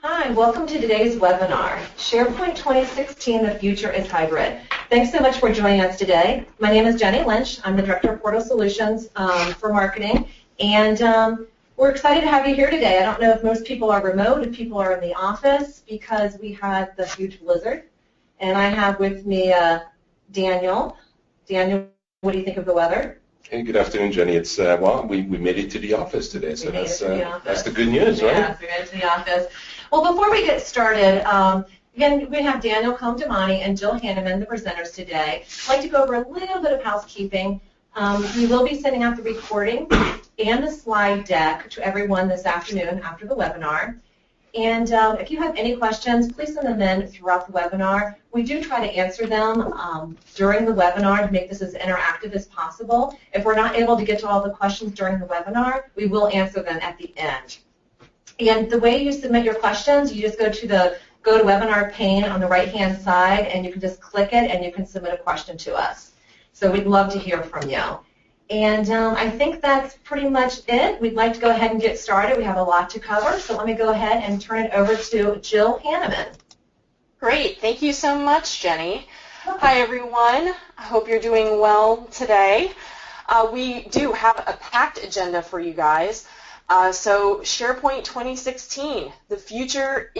Hi, welcome to today's webinar, SharePoint 2016, The Future is Hybrid. Thanks so much for joining us today. My name is Jenny Lynch. I'm the Director of Portal Solutions for Marketing, and we're excited to have you here today. I don't know if most people are remote, if people are in the office, because we had the huge blizzard. And I have with me Daniel. Daniel, what do you think of the weather? Hey, good afternoon, Jenny. It's well, we made it to the office today, so that's the good news, right? Yes, we made it to the office. Well, before we get started, again, we have Daniel Comdemani and Jill Hanneman, the presenters today. I'd like to go over a little bit of housekeeping. We will be sending out the recording and the slide deck to everyone this afternoon after the webinar. And if you have any questions, please send them in throughout the webinar. We do try to answer them during the webinar to make this as interactive as possible. If we're not able to get to all the questions during the webinar, we will answer them at the end. And the way you submit your questions, you just go to the GoToWebinar pane on the right-hand side, and you can just click it, and you can submit a question to us. So we'd love to hear from you. And I think that's pretty much it. We'd like to go ahead and get started. We have a lot to cover, so let me go ahead and turn it over to Jill Hanneman. Great. Thank you so much, Jenny. Hi, everyone. I hope you're doing well today. We do have a packed agenda for you guys. So SharePoint 2016, the future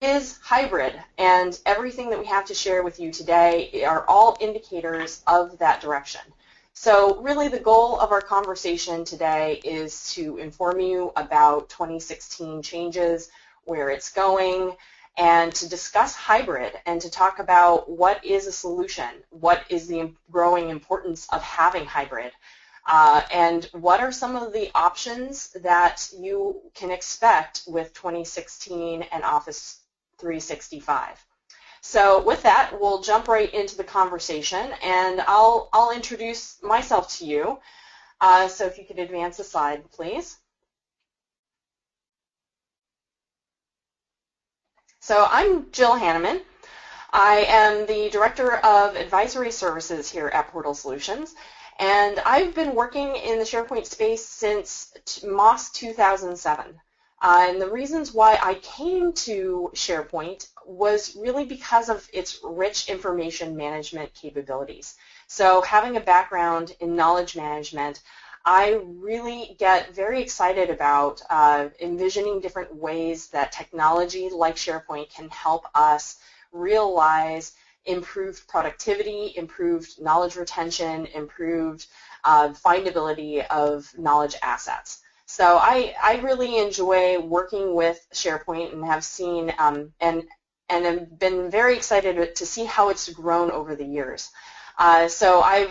is hybrid, and everything that we have to share with you today are all indicators of that direction. So really the goal of our conversation today is to inform you about 2016 changes, where it's going, and to discuss hybrid and to talk about what is a solution, what is the growing importance of having hybrid, and what are some of the options that you can expect with 2016 and Office 365. So with that, we'll jump right into the conversation, and I'll introduce myself to you. So if you could advance the slide, please. So I'm Jill Hanneman. I am the Director of Advisory Services here at Portal Solutions, and I've been working in the SharePoint space since MOS 2007. And the reasons why I came to SharePoint was really because of its rich information management capabilities. So having a background in knowledge management, I really get very excited about envisioning different ways that technology like SharePoint can help us realize improved productivity, improved knowledge retention, improved findability of knowledge assets. So I really enjoy working with SharePoint and have seen and have been very excited to see how it's grown over the years. So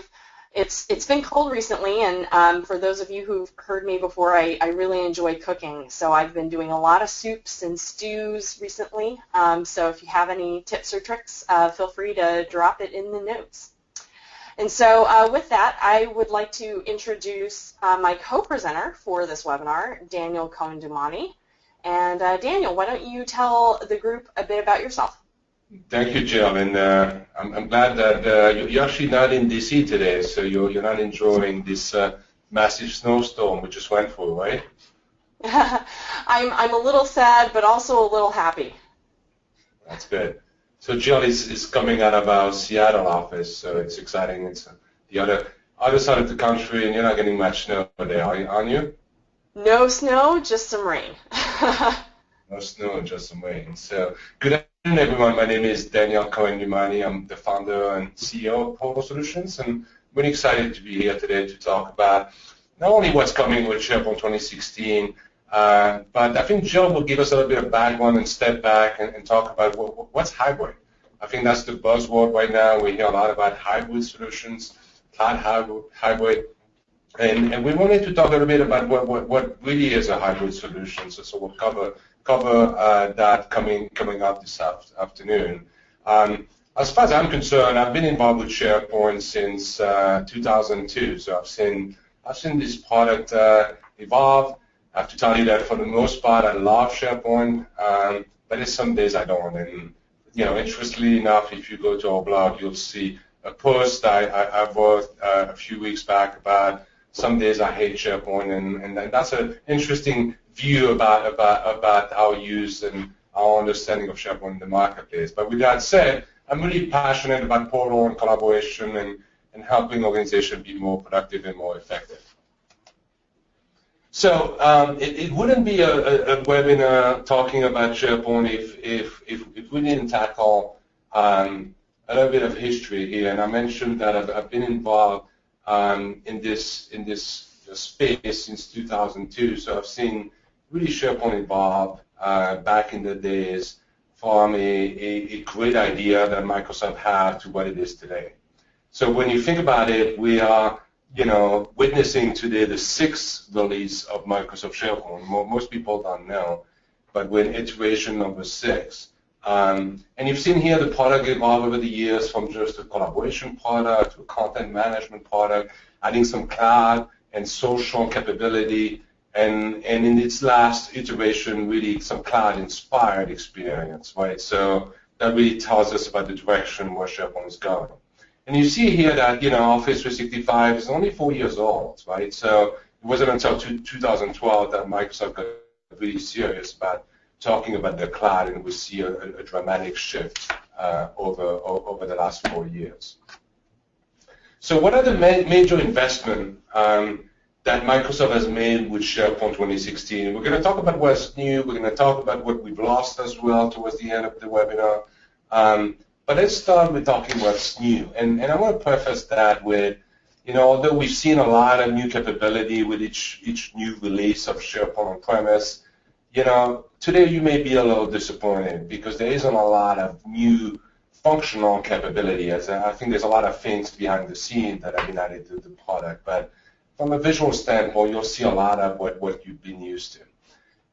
it's been cold recently, and for those of you who've heard me before, I really enjoy cooking. So I've been doing a lot of soups and stews recently. So if you have any tips or tricks, feel free to drop it in the notes. And so with that, I would like to introduce my co-presenter for this webinar, Daniel Comdemani. And Daniel, why don't you tell the group a bit about yourself? Thank you, Jill. And I'm glad that you're actually not in DC today, so you're not enjoying this massive snowstorm we just went through, right? I'm a little sad, but also a little happy. That's good. So Jill is coming out of our Seattle office, so it's exciting. It's the other side of the country, and you're not getting much snow there, aren't you? No snow, just some rain. No snow, just some rain. So good afternoon, everyone. My name is Daniel Comdemani. I'm the founder and CEO of Portal Solutions, and I'm really excited to be here today to talk about not only what's coming with SharePoint 2016, but I think Jill will give us a little bit of background and step back and talk about what's hybrid. I think that's the buzzword right now. We hear a lot about hybrid solutions, cloud hybrid, and we wanted to talk a little bit about what really is a hybrid solution. So we'll cover that coming up this afternoon. As far as I'm concerned, I've been involved with SharePoint since 2002. So I've seen this product evolve. I have to tell you that for the most part, I love SharePoint, but there's some days I don't. And interestingly enough, if you go to our blog, you'll see a post I wrote a few weeks back about some days I hate SharePoint, and that's an interesting view about our use and our understanding of SharePoint in the marketplace. But with that said, I'm really passionate about portal and collaboration and helping organizations be more productive and more effective. So it wouldn't be a webinar talking about SharePoint if we didn't tackle a little bit of history here. And I mentioned that I've been involved in this space since 2002. So I've seen really SharePoint evolve back in the days from a great idea that Microsoft had to what it is today. So when you think about it, we are witnessing today the 6th release of Microsoft SharePoint. Most people don't know, but we're in iteration number 6. And you've seen here the product evolve over the years from just a collaboration product to a content management product, adding some cloud and social capability, and in its last iteration, really some cloud-inspired experience, right? So that really tells us about the direction where SharePoint is going. And you see here that, Office 365 is only 4 years old, right? So it wasn't until 2012 that Microsoft got really serious about talking about the cloud, and we see a dramatic shift over the last 4 years. So what are the major investments that Microsoft has made with SharePoint 2016? We're going to talk about what's new. We're going to talk about what we've lost as well towards the end of the webinar. But let's start with talking what's new. And I want to preface that with, although we've seen a lot of new capability with each new release of SharePoint on-premise, today you may be a little disappointed because there isn't a lot of new functional capability. As I think there's a lot of things behind the scenes that have been added to the product. But from a visual standpoint, you'll see a lot of what you've been used to.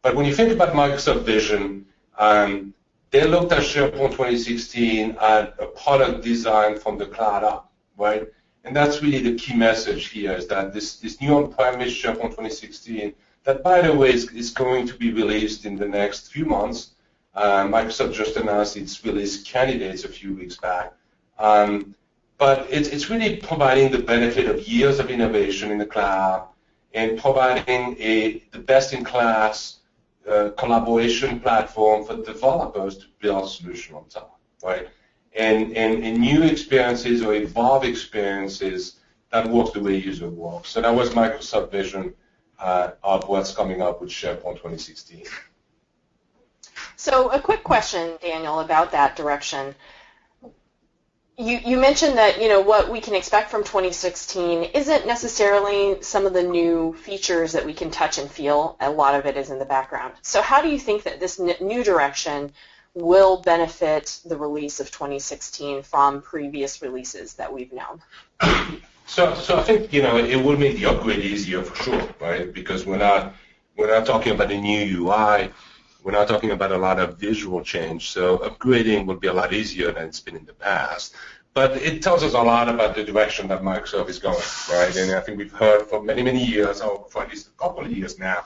But when you think about Microsoft Vision, they looked at SharePoint 2016 at a product design from the cloud up, right? And that's really the key message here, is that this new on-premise SharePoint 2016, that, by the way, is going to be released in the next few months. Microsoft just announced its release candidates a few weeks back. But it's really providing the benefit of years of innovation in the cloud and providing the best-in-class collaboration platform for developers to build solutions on top, right? And new experiences or evolved experiences that work the way users work. So that was Microsoft Vision of what's coming up with SharePoint 2016. So a quick question, Daniel, about that direction. You mentioned that what we can expect from 2016 isn't necessarily some of the new features that we can touch and feel. A lot of it is in the background. So how do you think that this new direction will benefit the release of 2016 from previous releases that we've known? So I think it will make the upgrade easier for sure, right? Because we're not talking about a new UI. We're not talking about a lot of visual change, so upgrading will be a lot easier than it's been in the past. But it tells us a lot about the direction that Microsoft is going, right? And I think we've heard for many, many years, or for at least a couple of years now,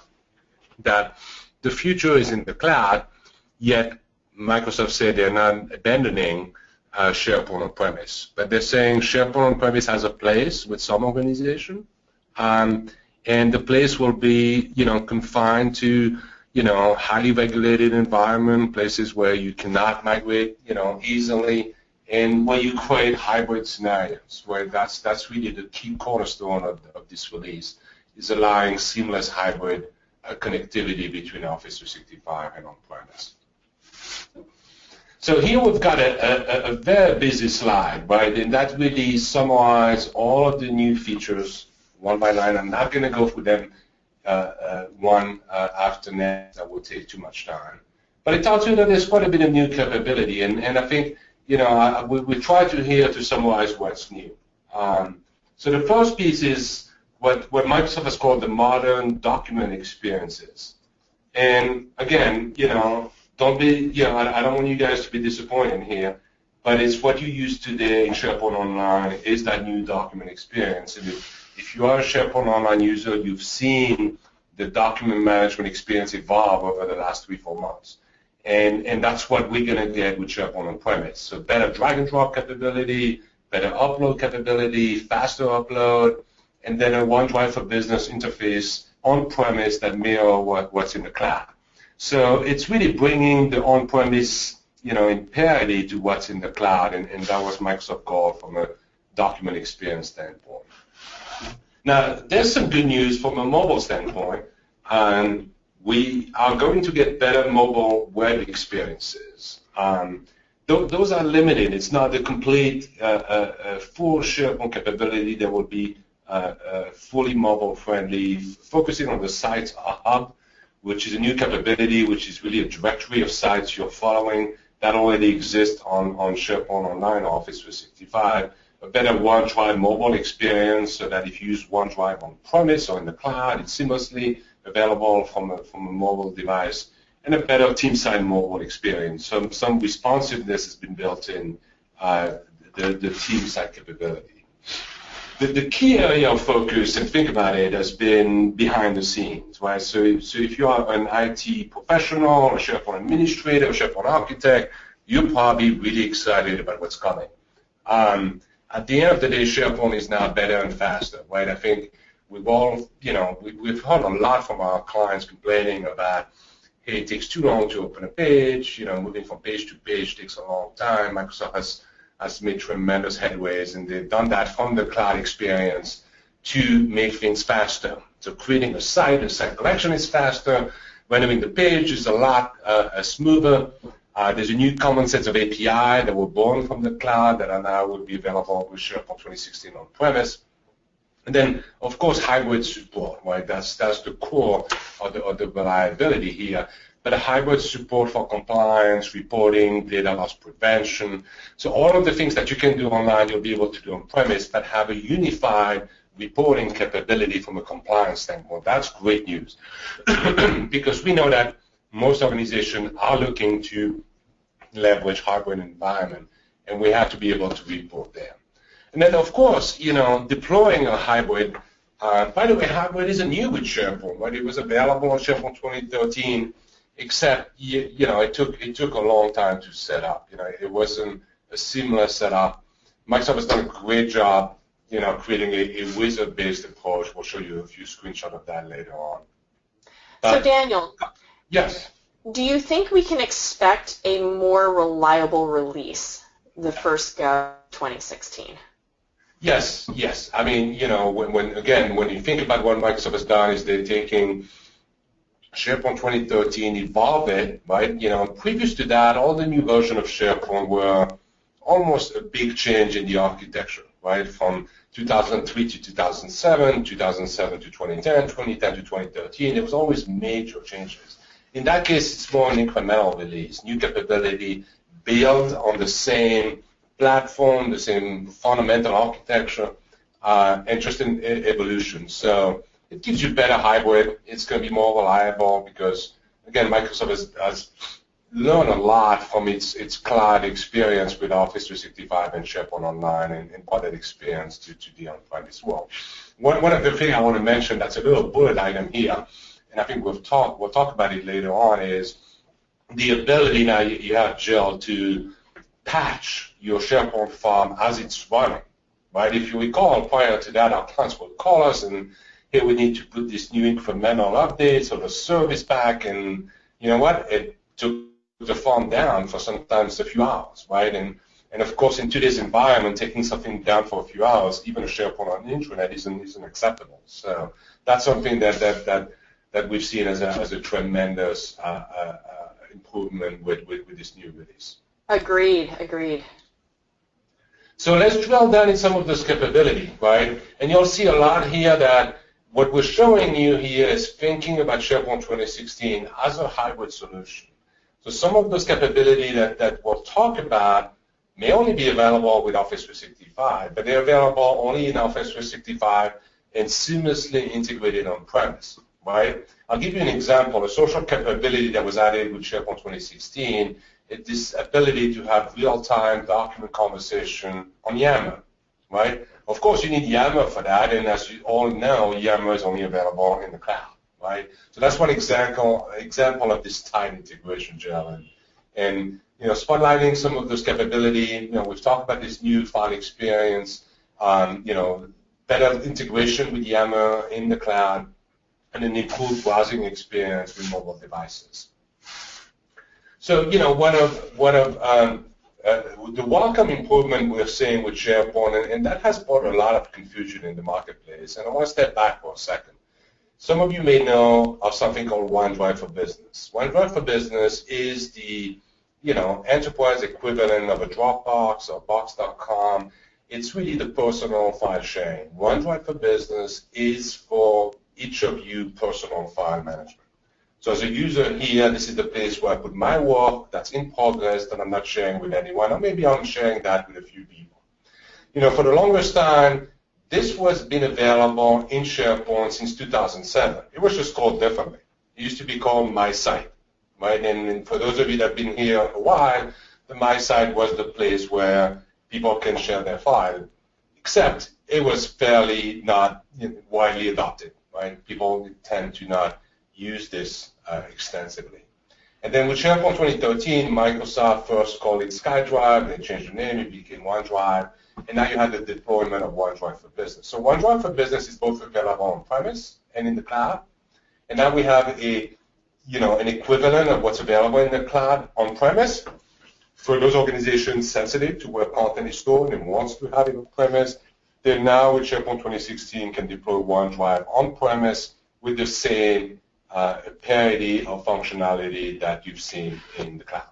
that the future is in the cloud, yet Microsoft said they're not abandoning SharePoint on-premise. But they're saying SharePoint on-premise has a place with some organization, and the place will be, confined to highly regulated environment, places where you cannot migrate, easily, and where you create hybrid scenarios, where that's really the key cornerstone of this release, is allowing seamless hybrid connectivity between Office 365 and on-premise. So here we've got a very busy slide, right, and that really summarizes all of the new features one by line. I'm not going to go through them one after next. That will take too much time. But it tells you that there's quite a bit of new capability, and I think, we try to summarize what's new. So the first piece is what Microsoft has called the modern document experiences. And again, don't be, I don't want you guys to be disappointed here, but it's what you use today in SharePoint Online is that new document experience. And if you are a SharePoint Online user, you've seen the document management experience evolve over the last 3-4 months. And that's what we're going to get with SharePoint on-premise. So better drag and drop capability, better upload capability, faster upload, and then a OneDrive for Business interface on-premise that mirror what's in the cloud. So it's really bringing the on-premise, in parity to what's in the cloud, and that was Microsoft's goal from a document experience standpoint. Now, there's some good news from a mobile standpoint, and we are going to get better mobile web experiences. Those are limited. It's not the complete full SharePoint capability that will be fully mobile-friendly, focusing on the sites hub, which is a new capability, which is really a directory of sites you're following that already exists on SharePoint Online or Office 365. A better OneDrive mobile experience so that if you use OneDrive on-premise or in the cloud, it's seamlessly available from a mobile device, and a better team-side mobile experience. Some responsiveness has been built in the team-side capability. The key area of focus, and think about it, has been behind the scenes, right? So if you are an IT professional, a SharePoint administrator, a SharePoint architect, you're probably really excited about what's coming. At the end of the day, SharePoint is now better and faster, right? I think we've all, we've heard a lot from our clients complaining about, hey, it takes too long to open a page, moving from page to page takes a long time. Microsoft has made tremendous headways, and they've done that from the cloud experience to make things faster. So creating a site collection is faster. Rendering the page is a lot smoother. There's a new common set of API that were born from the cloud that are now will be available with SharePoint 2016 on-premise. And then, of course, hybrid support, right? That's the core of the reliability here. But a hybrid support for compliance, reporting, data loss prevention. So all of the things that you can do online, you'll be able to do on-premise, but have a unified reporting capability from a compliance standpoint. That's great news because we know that most organizations are looking to leverage hybrid environment, and we have to be able to report there. And then, of course, deploying a hybrid. By the way, hybrid isn't new with SharePoint, right? It was available on SharePoint 2013. Except, it took a long time to set up. It wasn't a seamless setup. Microsoft has done a great job, creating a wizard-based approach. We'll show you a few screenshots of that later on. So, Daniel. Yes. Do you think we can expect a more reliable release the first go of 2016? Yes. I mean, when you think about what Microsoft has done, is they're taking SharePoint 2013, evolve it, right? Previous to that, all the new versions of SharePoint were almost a big change in the architecture, right? From 2003 to 2007, 2007 to 2010, 2010 to 2013, there was always major changes. In that case, it's more an incremental release, new capability, built on the same platform, the same fundamental architecture, and just an evolution. So it gives you better hybrid. It's going to be more reliable because, again, Microsoft has learned a lot from its cloud experience with Office 365 and SharePoint Online and brought that experience to the on-premise world. One of the things I want to mention that's a little bullet item here, and I think we'll talk about it later on, is the ability now you have, Jill, to patch your SharePoint farm as it's running, right? If you recall, prior to that, our clients would call us and, hey, we need to put this new incremental updates or the service pack, and you know what? It took the farm down for sometimes a few hours, right? And of course, in today's environment, taking something down for a few hours, even a SharePoint on the intranet, isn't acceptable. So that's something that we've seen as a tremendous improvement with this new release. Agreed. So let's drill down in some of this capability, right? And you'll see a lot here that what we're showing you here is thinking about SharePoint 2016 as a hybrid solution. So some of those capability that we'll talk about may only be available with Office 365, but they're available only in Office 365 and seamlessly integrated on-premise, right? I'll give you an example. A social capability that was added with SharePoint 2016 is this ability to have real-time document conversation on Yammer, right? Of course, you need Yammer for that, and as you all know, Yammer is only available in the cloud, right? So that's one example of this tight integration, Jill. And spotlighting some of those capability. We've talked about this new file experience, better integration with Yammer in the cloud, and an improved browsing experience with mobile devices. So, one of the welcome improvement we're seeing with SharePoint, and that has brought a lot of confusion in the marketplace. And I want to step back for a second. Some of you may know of something called OneDrive for Business. OneDrive for Business is the, enterprise equivalent of a Dropbox or Box.com. It's really the personal file sharing. OneDrive for Business is for each of you personal file management. So as a user here, this is the place where I put my work that's in progress that I'm not sharing with anyone, or maybe I'm sharing that with a few people. For the longest time, this was been available in SharePoint since 2007. It was just called differently. It used to be called My Site, right? And for those of you that have been here a while, the My Site was the place where people can share their file, except it was fairly not widely adopted, right? People tend to not use this extensively. And then with SharePoint 2013, Microsoft first called it SkyDrive, they changed the name, it became OneDrive, and now you have the deployment of OneDrive for Business. So OneDrive for Business is both available on-premise and in the cloud, and now we have an equivalent of what's available in the cloud on-premise for those organizations sensitive to where content is stored and wants to have it on-premise. Then now with SharePoint 2016 can deploy OneDrive on-premise with the same parity of functionality that you've seen in the cloud.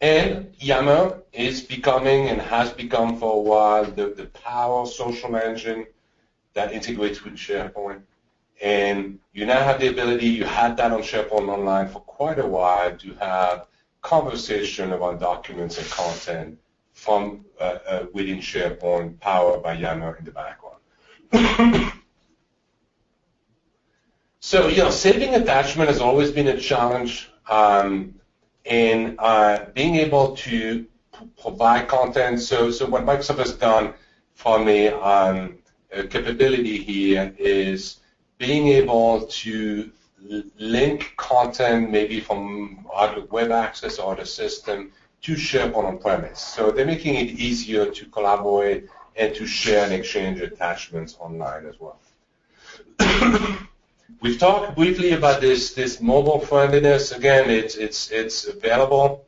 And Yammer is becoming and has become for a while the power social engine that integrates with SharePoint. And you now have the ability, you had that on SharePoint Online for quite a while, to have conversation about documents and content from within SharePoint powered by Yammer in the background. So, saving attachment has always been a challenge, and being able to provide content. So what Microsoft has done from a capability here is being able to link content maybe from Outlook Web Access or the system to SharePoint on-premise. So they're making it easier to collaborate and to share and exchange attachments online as well. We've talked briefly about this mobile friendliness. Again, it's available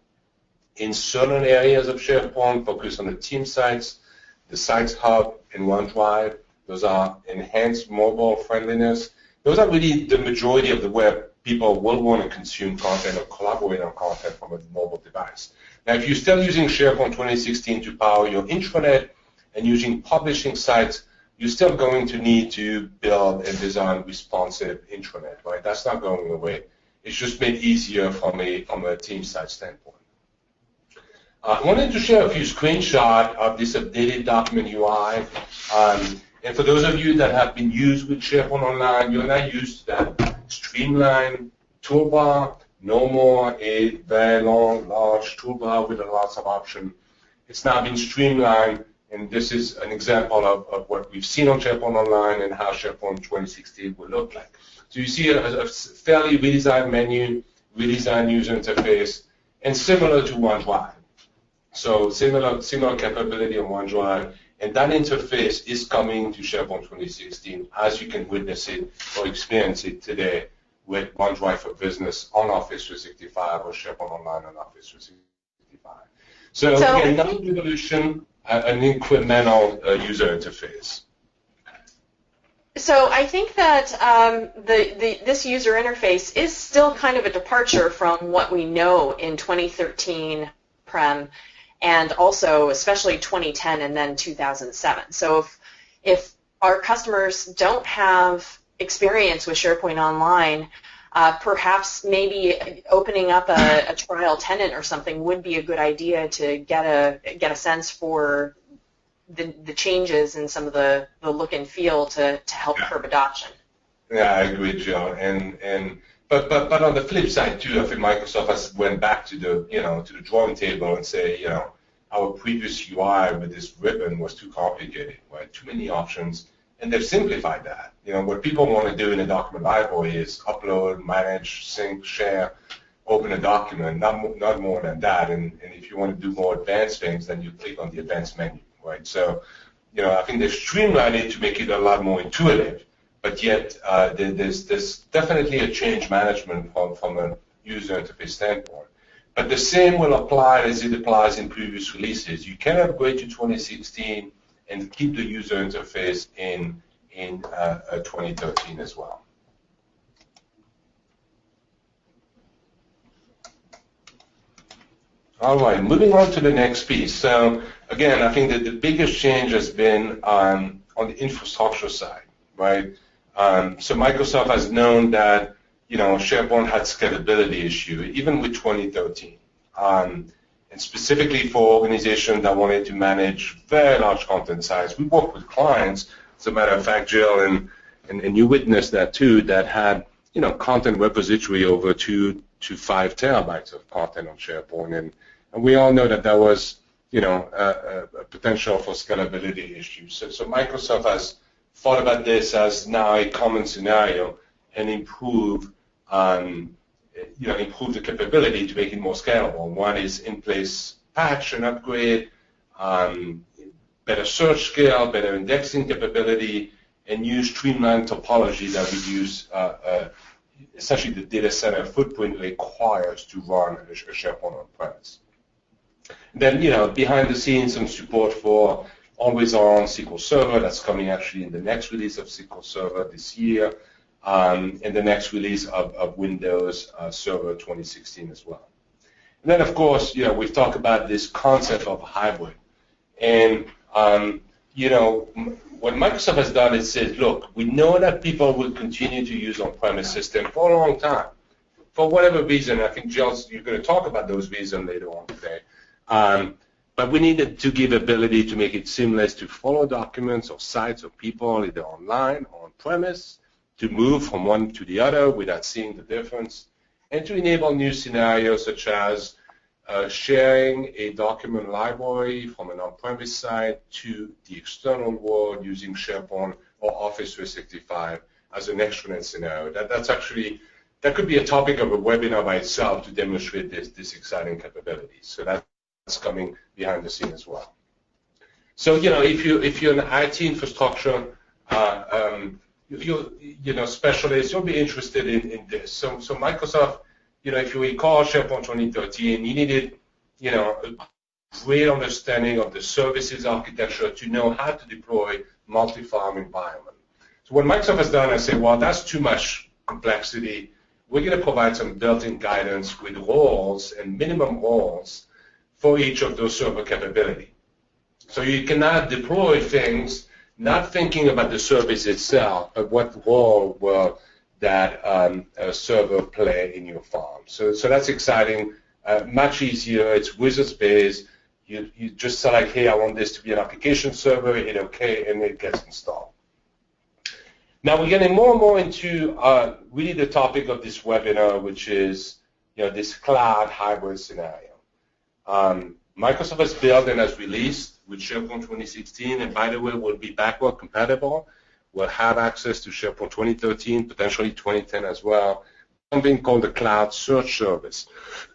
in certain areas of SharePoint, focused on the team sites, the Sites Hub, and OneDrive. Those are enhanced mobile friendliness. Those are really the majority of the web people will want to consume content or collaborate on content from a mobile device. Now, if you're still using SharePoint 2016 to power your intranet and using publishing sites, you're still going to need to build and design responsive intranet, right? That's not going away. It's just made easier from a team site standpoint. I wanted to share a few screenshots of this updated document UI. And for those of you that have been used with SharePoint Online, you're now used to that streamlined toolbar, no more a very long, large toolbar with lots of options. It's now been streamlined, and this is an example of what we've seen on SharePoint Online and how SharePoint 2016 will look like. So you see a fairly redesigned menu, redesigned user interface, and similar to OneDrive. So similar capability on OneDrive, and that interface is coming to SharePoint 2016, as you can witness it or experience it today with OneDrive for Business on Office 365 or SharePoint Online on Office 365. So again, not an evolution, an incremental user interface. So I think that this user interface is still kind of a departure from what we know in 2013 Prem, and also especially 2010 and then 2007. So if our customers don't have experience with SharePoint Online, perhaps maybe opening up a trial tenant or something would be a good idea to get a sense for the changes in some of the look and feel to help curb adoption. Yeah, I agree, Joe. But on the flip side too, I think Microsoft has went back to the drawing table and say, our previous UI with this ribbon was too complicated, right? Too many options, and they've simplified that. What people want to do in a document library is upload, manage, sync, share, open a document, not more than that. And if you want to do more advanced things, then you click on the advanced menu, right? So, I think they've streamlined it to make it a lot more intuitive. But yet, there's definitely a change management from a user interface standpoint. But the same will apply as it applies in previous releases. You can upgrade to 2016 and keep the user interface in 2013 as well. All right, moving on to the next piece. So again, I think that the biggest change has been on the infrastructure side, right? So Microsoft has known that SharePoint had scalability issue, even with 2013. And specifically for organizations that wanted to manage very large content size. We work with clients, as a matter of fact, Jill, and you witnessed that too, that had content repository over 2 to 5 terabytes of content on SharePoint. And we all know that there was a potential for scalability issues. So Microsoft has thought about this as now a common scenario and improve the capability to make it more scalable. One is in-place patch and upgrade, better search scale, better indexing capability, and new streamlined topology that reduce essentially the data center footprint requires to run a SharePoint on-premise. Then, behind the scenes, some support for always-on SQL Server. That's coming actually in the next release of SQL Server this year, and the next release of Windows Server 2016 as well. And then, of course, we've talked about this concept of hybrid. And, what Microsoft has done is said, look, we know that people will continue to use on-premise system for a long time. For whatever reason, I think, Jill, you're going to talk about those reasons later on today. But we needed to give ability to make it seamless to follow documents or sites or people either online or on-premise, to move from one to the other without seeing the difference, and to enable new scenarios such as sharing a document library from an on-premise site to the external world using SharePoint or Office 365 as an extranet scenario. That could be a topic of a webinar by itself to demonstrate this exciting capability. So that's coming behind the scene as well. So if you're an IT infrastructure specialist, you'll be interested in this. So Microsoft, if you recall SharePoint 2013, you needed a great understanding of the services architecture to know how to deploy multi-farm environment. So what Microsoft has done is say, well, that's too much complexity. We're going to provide some built-in guidance with roles and minimum roles for each of those server capability. So you cannot deploy things not thinking about the service itself, but what role will that server play in your farm. So that's exciting, much easier. It's wizard-based. You just select, hey, I want this to be an application server, hit OK, and it gets installed. Now we're getting more and more into really the topic of this webinar, which is this cloud hybrid scenario. Microsoft has built and has released with SharePoint 2016, and by the way, will be backward compatible. We'll have access to SharePoint 2013, potentially 2010 as well, something called the Cloud Search Service.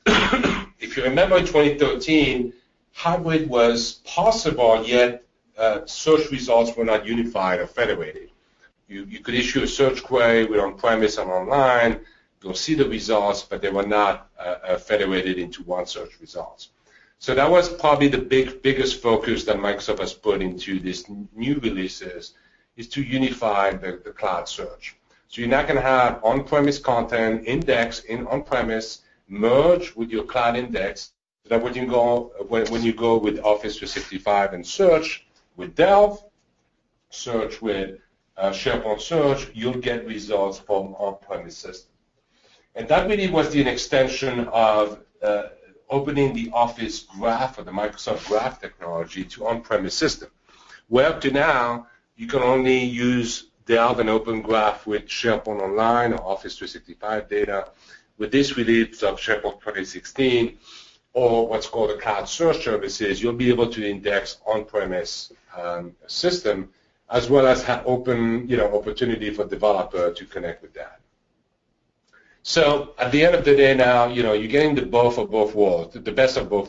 If you remember in 2013, hybrid was possible, yet search results were not unified or federated. You could issue a search query with on-premise and online, you'll see the results, but they were not federated into one search results. So that was probably the biggest focus that Microsoft has put into these new releases, is to unify the cloud search. So you're not going to have on-premise content indexed in on-premise, merge with your cloud index, so that when you go with Office 365 and search with Delve, search with SharePoint Search, you'll get results from on-premise system. And that really was the extension of opening the Office Graph or the Microsoft Graph technology to on-premise system. Where up to now, you can only use Delve and Open Graph with SharePoint Online or Office 365 data. With this release of SharePoint 2016, or what's called the Cloud Search Services, you'll be able to index on-premise system, as well as have open opportunity for developer to connect with that. So at the end of the day now, you're getting the best of both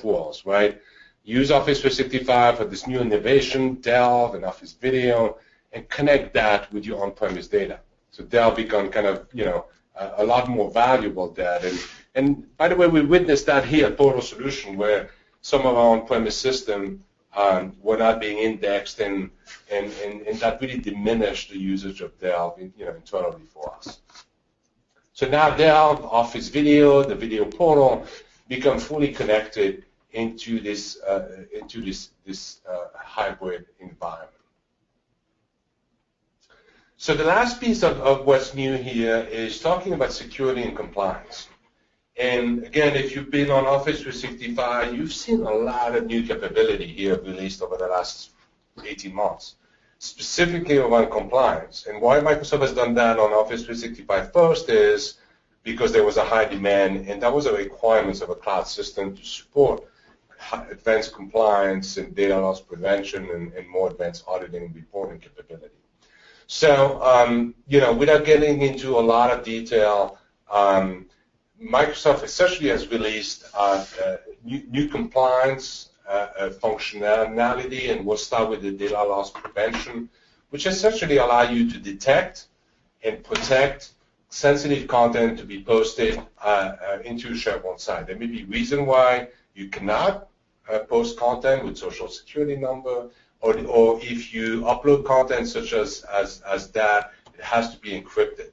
worlds, right? Use Office 365 for this new innovation, Delve and Office Video, and connect that with your on-premise data. So Delve become kind of, a lot more valuable than, And by the way, we witnessed that here at Portal Solution, where some of our on-premise systems were not being indexed, and that really diminished the usage of Delve, internally for us. So now Delve, Office Video, the video portal, become fully connected into this hybrid environment. So the last piece of what's new here is talking about security and compliance. And again, if you've been on Office 365, you've seen a lot of new capability here released over the last 18 months, specifically around compliance. And why Microsoft has done that on Office 365 first is because there was a high demand, and that was a requirement of a cloud system to support advanced compliance and data loss prevention and more advanced auditing and reporting capability. So, without getting into a lot of detail, Microsoft essentially has released new compliance functionality, and we'll start with the data loss prevention, which essentially allow you to detect and protect sensitive content to be posted into a SharePoint site. There may be reason why you cannot post content with social security number, or if you upload content such as that, it has to be encrypted,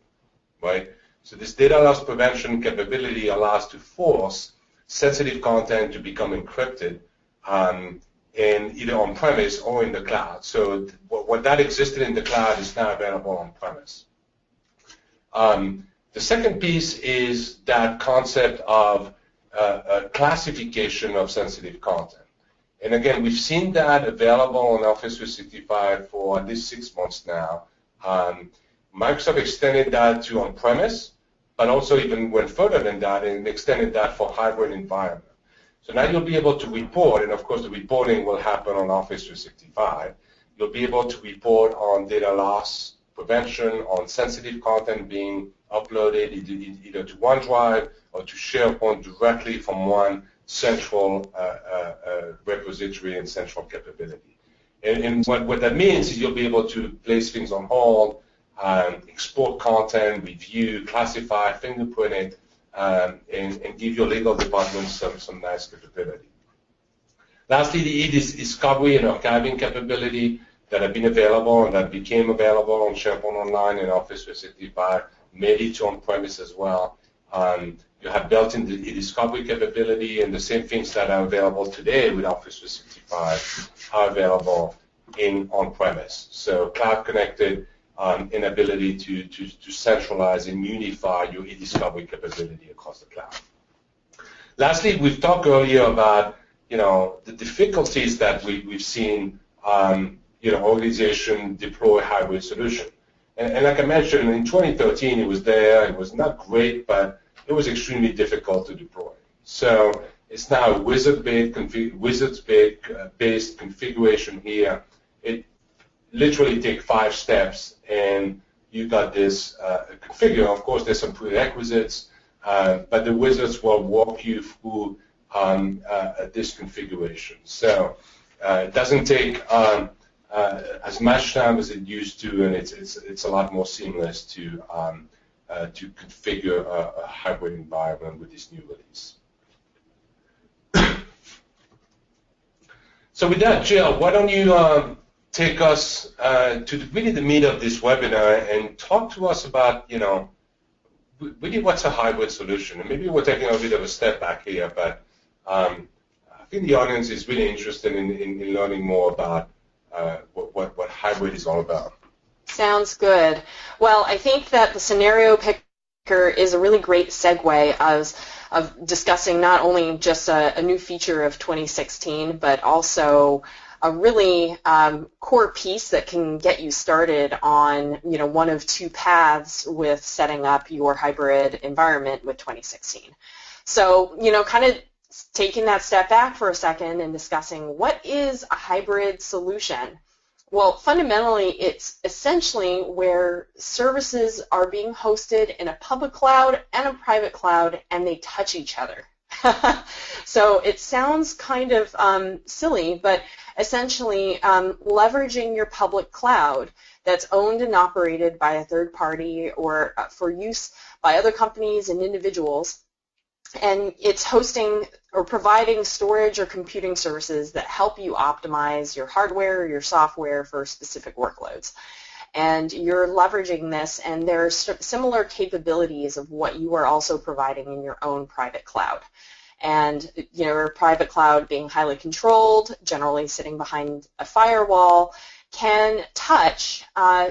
right? So this data loss prevention capability allows to force sensitive content to become encrypted, either on-premise or in the cloud. So what that existed in the cloud is now available on-premise. The second piece is that concept of classification of sensitive content. And again, we've seen that available on Office 365 for at least 6 months now. Microsoft extended that to on-premise, but also even went further than that and extended that for hybrid environment. So now you'll be able to report, and of course the reporting will happen on Office 365. You'll be able to report on data loss prevention, on sensitive content being uploaded either to OneDrive or to SharePoint directly from one central repository and central capability. And what that means is you'll be able to place things on hold, export content, review, classify, fingerprint it, and give your legal department some nice capability. Lastly, the EDiscovery and archiving capability that have been available and that became available on SharePoint Online and Office 365, made it to on-premise as well. You have built-in the EDiscovery capability, and the same things that are available today with Office 365 are available in on-premise. So cloud-connected, an ability to centralize and unify your EDiscovery capability across the cloud. Lastly, we've talked earlier about the difficulties that we've seen organization deploy hybrid solution. And like I mentioned, in 2013 it was there. It was not great, but it was extremely difficult to deploy. So it's now a wizard-based configuration here. It literally takes 5 steps, and you got this configure. Of course, there's some prerequisites, but the wizards will walk you through this configuration. So it doesn't take as much time as it used to, and it's a lot more seamless to configure a hybrid environment with this new release. So with that, Jill, why don't you take us to really the meat of this webinar and talk to us about, really what's a hybrid solution? And maybe we're taking a bit of a step back here, but I think the audience is really interested in learning more about what hybrid is all about. Sounds good. Well, I think that the scenario picker is a really great segue of discussing not only just a new feature of 2016, but also a really core piece that can get you started on one of 2 paths with setting up your hybrid environment with 2016. So kind of taking that step back for a second and discussing what is a hybrid solution. Well, fundamentally, it's essentially where services are being hosted in a public cloud and a private cloud, and they touch each other. So it sounds kind of silly, but essentially leveraging your public cloud that's owned and operated by a third party or for use by other companies and individuals, and it's hosting or providing storage or computing services that help you optimize your hardware or your software for specific workloads. And you're leveraging this, and there are similar capabilities of what you are also providing in your own private cloud. And your private cloud being highly controlled, generally sitting behind a firewall, can touch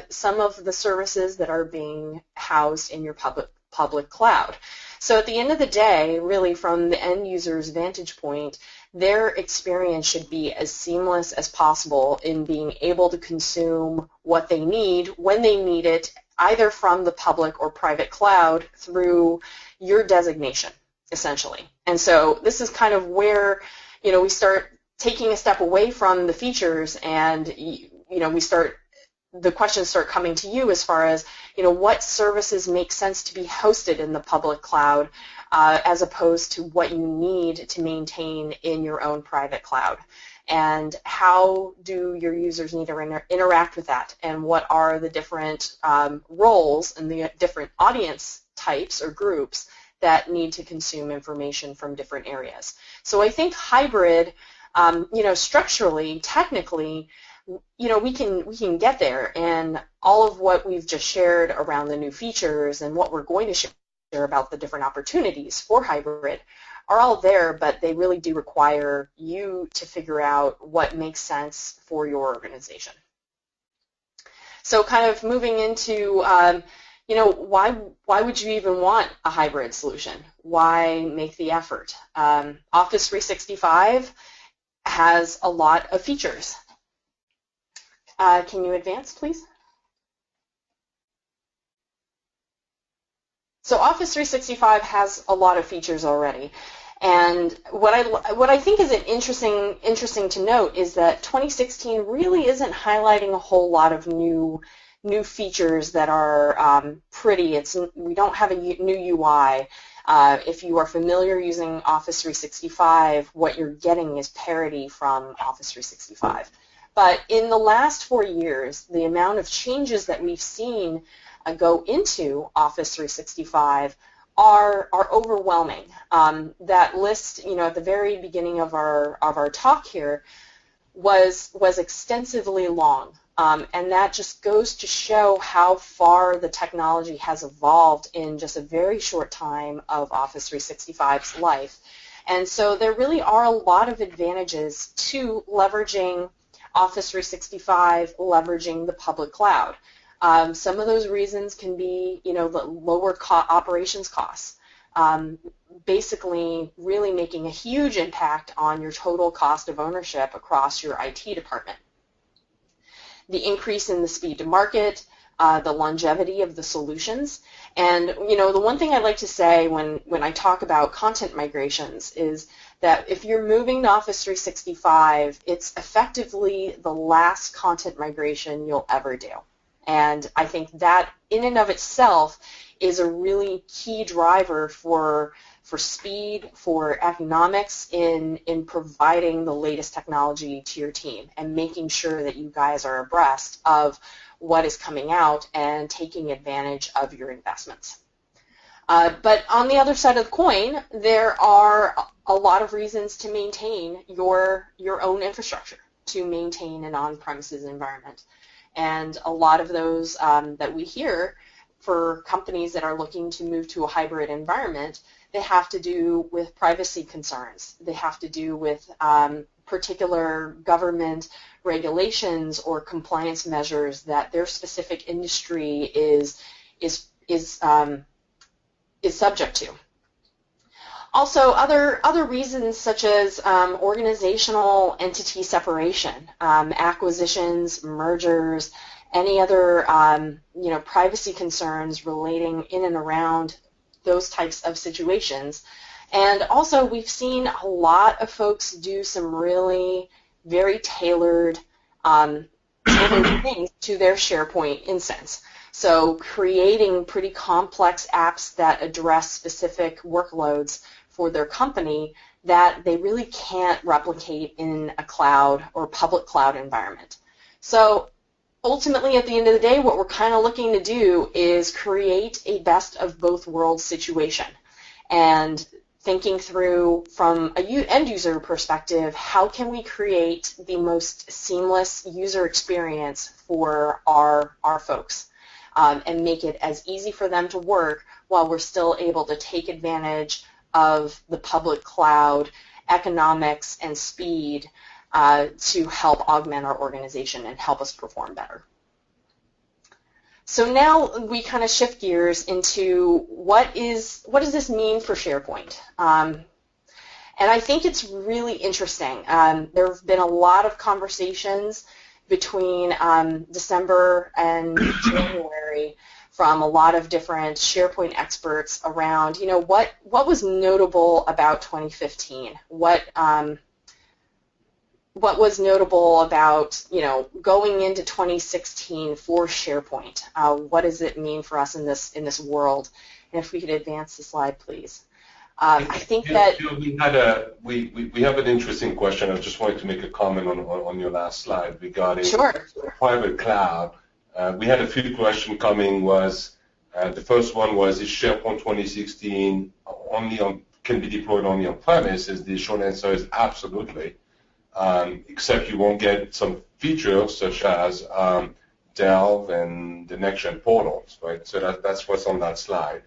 some of the services that are being housed in your public cloud. So at the end of the day, really from the end user's vantage point, their experience should be as seamless as possible in being able to consume what they need when they need it, either from the public or private cloud through your designation, essentially. And so this is kind of where we start taking a step away from the features, and the questions start coming to you as far as what services make sense to be hosted in the public cloud as opposed to what you need to maintain in your own private cloud, and how do your users need to interact with that, and what are the different roles and the different audience types or groups that need to consume information from different areas. So I think hybrid, structurally, technically, we can get there, and all of what we've just shared around the new features and what we're going to share about the different opportunities for hybrid are all there, but they really do require you to figure out what makes sense for your organization. So kind of moving into, why would you even want a hybrid solution? Why make the effort? Office 365 has a lot of features. Can you advance, please? So Office 365 has a lot of features already, and what I think is interesting to note is that 2016 really isn't highlighting a whole lot of new features that are pretty. We don't have a new UI. If you are familiar using Office 365, what you're getting is parity from Office 365. But in the last 4 years, the amount of changes that we've seen go into Office 365 are overwhelming. That list, at the very beginning of our talk here, was extensively long, and that just goes to show how far the technology has evolved in just a very short time of Office 365's life. And so there really are a lot of advantages to leveraging Office 365, leveraging the public cloud. Some of those reasons can be, the lower operations costs, basically really making a huge impact on your total cost of ownership across your IT department. The increase in the speed to market, the longevity of the solutions, and the one thing I like to say when I talk about content migrations is that if you're moving to Office 365, it's effectively the last content migration you'll ever do. And I think that in and of itself is a really key driver for speed, for economics in providing the latest technology to your team and making sure that you guys are abreast of what is coming out and taking advantage of your investments. But on the other side of the coin, there are a lot of reasons to maintain your own infrastructure, to maintain an on-premises environment. And a lot of those that we hear for companies that are looking to move to a hybrid environment, they have to do with privacy concerns. They have to do with particular government regulations or compliance measures that their specific industry is subject to. Also, other reasons such as organizational entity separation, acquisitions, mergers, any other privacy concerns relating in and around those types of situations. And also, we've seen a lot of folks do some really very tailored things to their SharePoint instance. So creating pretty complex apps that address specific workloads for their company that they really can't replicate in a cloud or public cloud environment. So ultimately, at the end of the day, what we're kind of looking to do is create a best of both worlds situation. And thinking through from a end user perspective, how can we create the most seamless user experience for our folks and make it as easy for them to work while we're still able to take advantage of the public cloud economics and speed to help augment our organization and help us perform better. So now we kind of shift gears into what does this mean for SharePoint? And I think it's really interesting. There have been a lot of conversations between December and January from a lot of different SharePoint experts around, what was notable about 2015? What was notable about, going into 2016 for SharePoint? What does it mean for us in this world? And if we could advance the slide, please. I think that we have an interesting question. I just wanted to make a comment on your last slide regarding private cloud. We had a few questions coming. The first one was, is SharePoint 2016 can be deployed only on premises? The short answer is absolutely. Except you won't get some features such as Delve and the next-gen portals, right? So that's what's on that slide.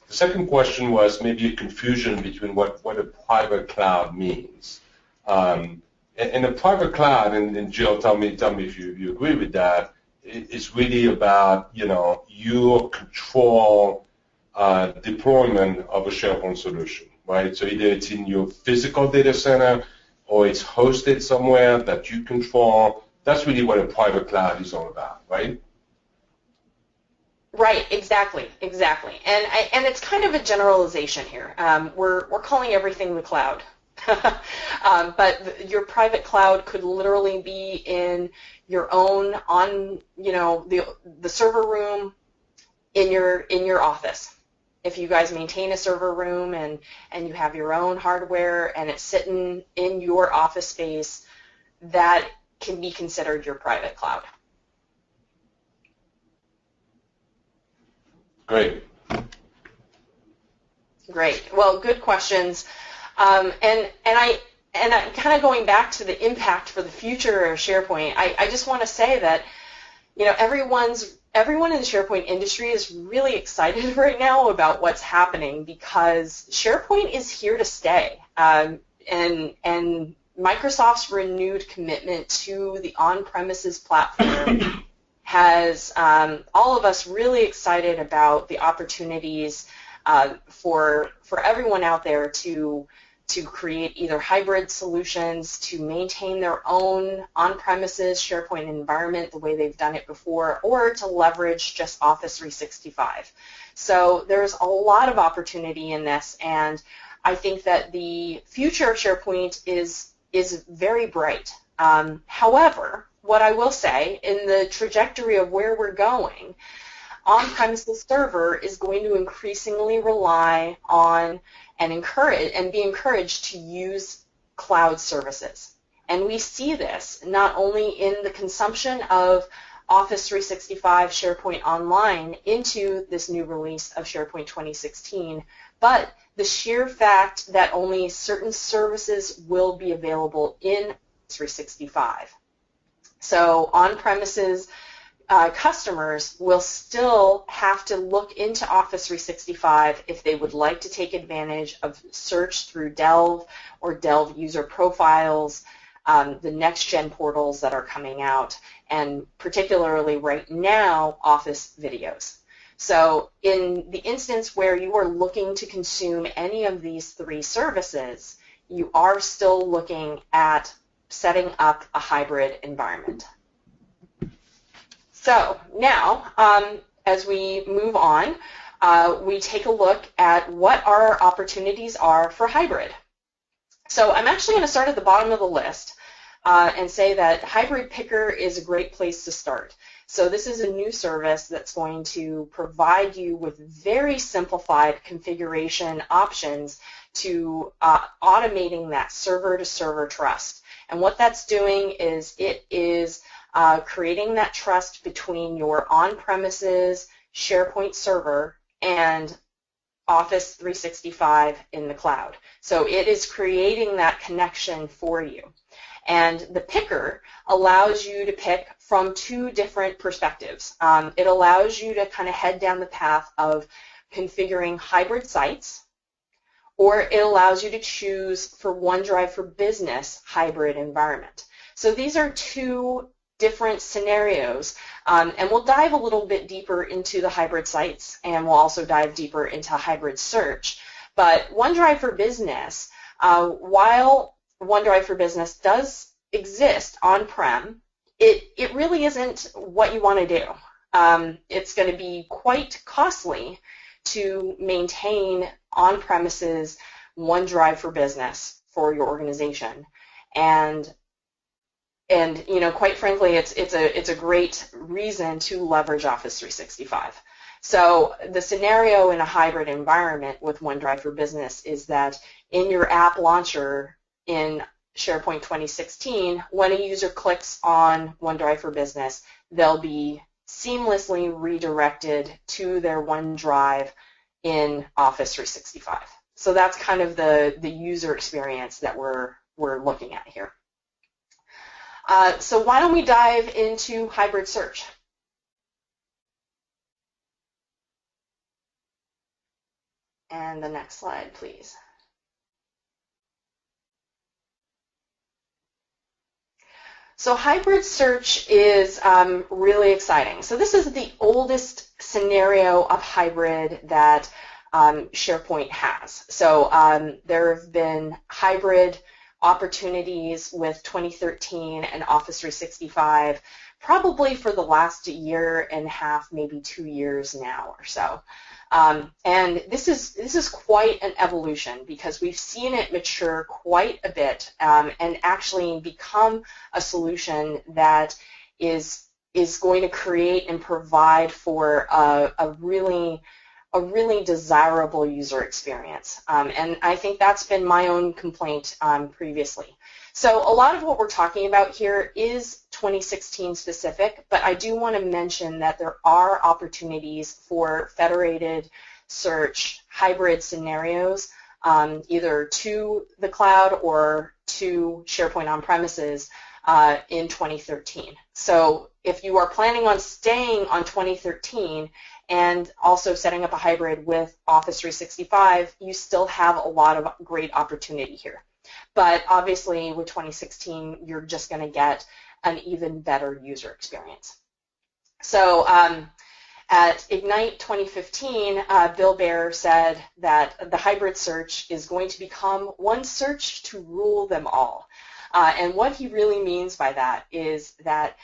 The second question was maybe a confusion between what a private cloud means. And a private cloud, and Jill, tell me if you agree with that, is really about your control deployment of a SharePoint solution, right? So either it's in your physical data center or it's hosted somewhere that you control. That's really what a private cloud is all about, right? Right, exactly. And it's kind of a generalization here. We're calling everything the cloud. But your private cloud could literally be in your own, the server room in your office. If you guys maintain a server room and you have your own hardware and it's sitting in your office space, that can be considered your private cloud. Great. Well, good questions. And I kind of going back to the impact for the future of SharePoint, I just want to say that everyone in the SharePoint industry is really excited right now about what's happening because SharePoint is here to stay. And Microsoft's renewed commitment to the on-premises platform has all of us really excited about the opportunities for everyone out there to create either hybrid solutions, to maintain their own on-premises SharePoint environment the way they've done it before, or to leverage just Office 365. So there's a lot of opportunity in this, and I think that the future of SharePoint is very bright. However, what I will say, in the trajectory of where we're going, on-premises server is going to increasingly rely on and be encouraged to use cloud services. And we see this not only in the consumption of Office 365 SharePoint Online into this new release of SharePoint 2016, but the sheer fact that only certain services will be available in 365. So on-premises customers will still have to look into Office 365 if they would like to take advantage of search through Delve or Delve user profiles, the next-gen portals that are coming out, and particularly right now, Office videos. So in the instance where you are looking to consume any of these three services, you are still looking at setting up a hybrid environment. So now, as we move on, we take a look at what our opportunities are for hybrid. So I'm actually going to start at the bottom of the list and say that Hybrid Picker is a great place to start. So this is a new service that's going to provide you with very simplified configuration options to automating that server-to-server trust. And what that's doing is it is creating that trust between your on-premises SharePoint server and Office 365 in the cloud. So it is creating that connection for you. And the picker allows you to pick from two different perspectives. It allows you to kind of head down the path of configuring hybrid sites, or it allows you to choose for OneDrive for Business hybrid environment. So these are two different scenarios, and we'll dive a little bit deeper into the hybrid sites, and we'll also dive deeper into hybrid search. But OneDrive for Business, while OneDrive for Business does exist on-prem, it really isn't what you want to do. It's going to be quite costly to maintain on-premises OneDrive for Business for your organization, and you know, quite frankly, it's a great reason to leverage Office 365. So the scenario in a hybrid environment with OneDrive for Business is that in your app launcher in SharePoint 2016, when a user clicks on OneDrive for Business, they'll be seamlessly redirected to their OneDrive in Office 365. So that's kind of the user experience that we're looking at here. So why don't we dive into hybrid search? And the next slide, please. So hybrid search is really exciting. So this is the oldest scenario of hybrid that SharePoint has. So there have been hybrid opportunities with 2013 and Office 365 probably for the last year and a half, maybe 2 years now or so. And this is quite an evolution because we've seen it mature quite a bit and actually become a solution that is going to create and provide for a really desirable user experience. And I think that's been my own complaint previously. So a lot of what we're talking about here is 2016 specific, but I do want to mention that there are opportunities for federated search hybrid scenarios, either to the cloud or to SharePoint on-premises in 2013. So if you are planning on staying on 2013 and also setting up a hybrid with Office 365, you still have a lot of great opportunity here. But obviously with 2016, you're just going to get an even better user experience. So at Ignite 2015, Bill Baer said that the hybrid search is going to become one search to rule them all. And what he really means by that is that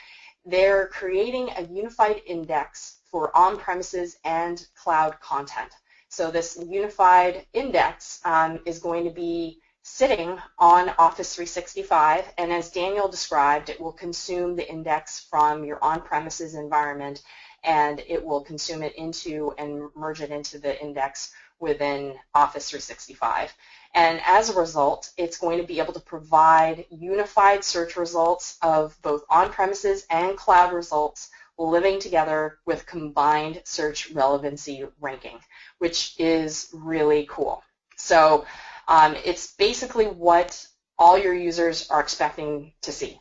they're creating a unified index for on-premises and cloud content. So this unified index is going to be sitting on Office 365, and as Daniel described, it will consume the index from your on-premises environment, and it will consume it into and merge it into the index within Office 365. And as a result, it's going to be able to provide unified search results of both on-premises and cloud results living together with combined search relevancy ranking, which is really cool. So it's basically what all your users are expecting to see.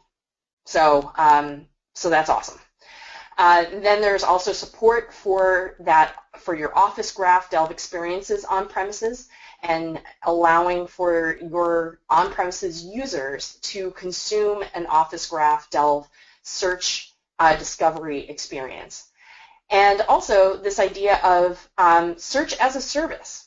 So, so that's awesome. Then there's also support for your Office Graph Delve experiences on premises and allowing for your on-premises users to consume an Office Graph Delve search discovery experience. And also this idea of search as a service,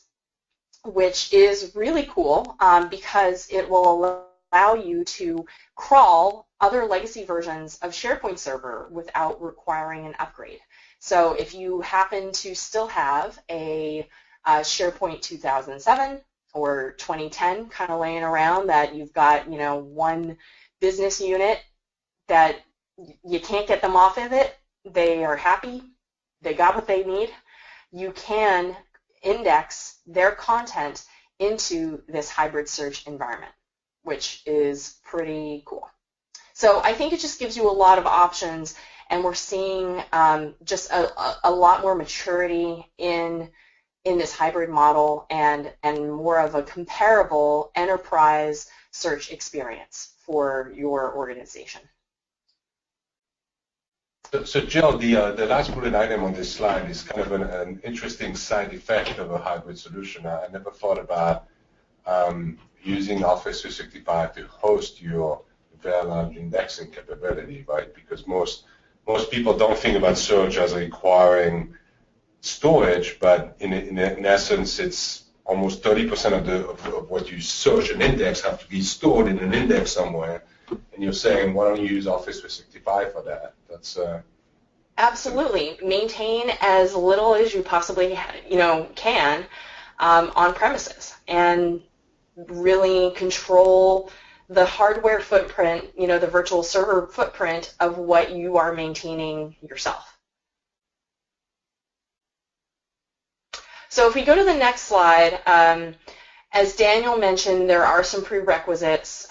which is really cool because it will allow you to crawl other legacy versions of SharePoint Server without requiring an upgrade. So if you happen to still have a SharePoint 2007 or 2010 kind of laying around that you've got, you know, one business unit that you can't get them off of it, they are happy, they got what they need, you can index their content into this hybrid search environment, which is pretty cool. So I think it just gives you a lot of options, and we're seeing just a lot more maturity in in this hybrid model and more of a comparable enterprise search experience for your organization. So Jill, the last bullet item on this slide is kind of an interesting side effect of a hybrid solution. I never thought about using Office 365 to host your very large indexing capability, right? Because most people don't think about search as requiring storage, but in essence, it's almost 30% of what you search and index have to be stored in an index somewhere. And you're saying, why don't you use Office 365 for that? That's absolutely. Maintain as little as you possibly can on premises, and really control the hardware footprint, the virtual server footprint of what you are maintaining yourself. So if we go to the next slide, as Daniel mentioned, there are some prerequisites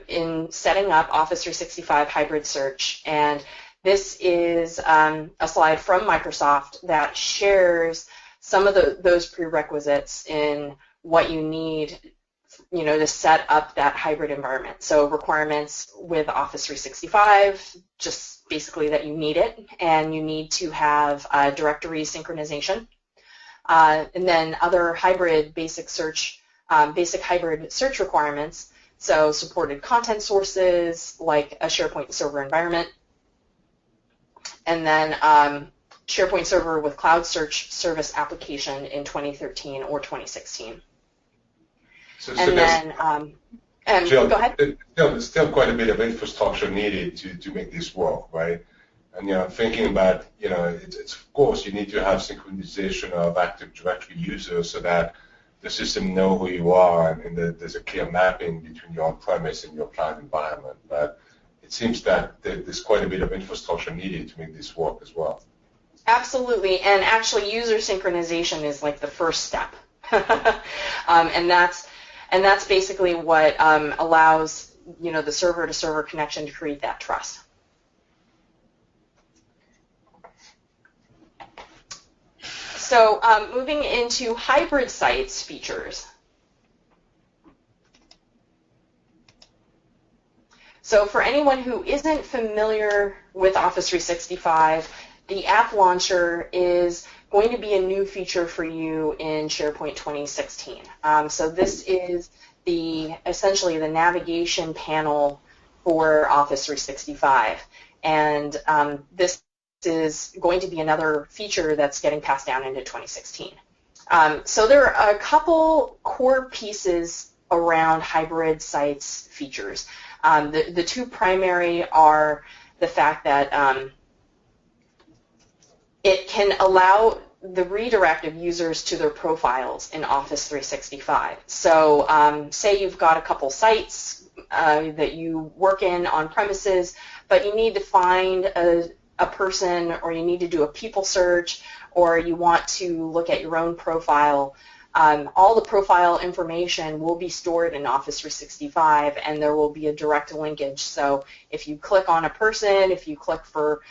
in setting up Office 365 hybrid search, and this is a slide from Microsoft that shares some of those prerequisites in what you need, to set up that hybrid environment. So requirements with Office 365, just basically that you need it, and you need to have directory synchronization. And then other hybrid basic hybrid search requirements, so supported content sources like a SharePoint server environment, and then SharePoint server with cloud search service application in 2013 or 2016. So and then, Jill, go ahead. There's still quite a bit of infrastructure needed to make this work, right? And thinking about, it's of course you need to have synchronization of Active Directory users so that the system know who you are and there's a clear mapping between your on-premise and your cloud environment. But it seems that there's quite a bit of infrastructure needed to make this work as well. Absolutely, and actually user synchronization is like the first step, and that's basically what allows the server-to-server connection to create that trust. So moving into hybrid sites features. So for anyone who isn't familiar with Office 365, the app launcher is going to be a new feature for you in SharePoint 2016. So this is essentially the navigation panel for Office 365. And this is going to be another feature that's getting passed down into 2016. So there are a couple core pieces around hybrid sites features. The two primary are the fact that it can allow the redirect of users to their profiles in Office 365. So say you've got a couple sites that you work in on premises, but you need to find a person, or you need to do a people search, or you want to look at your own profile. All the profile information will be stored in Office 365, and there will be a direct linkage. So if you click on a person, if you click for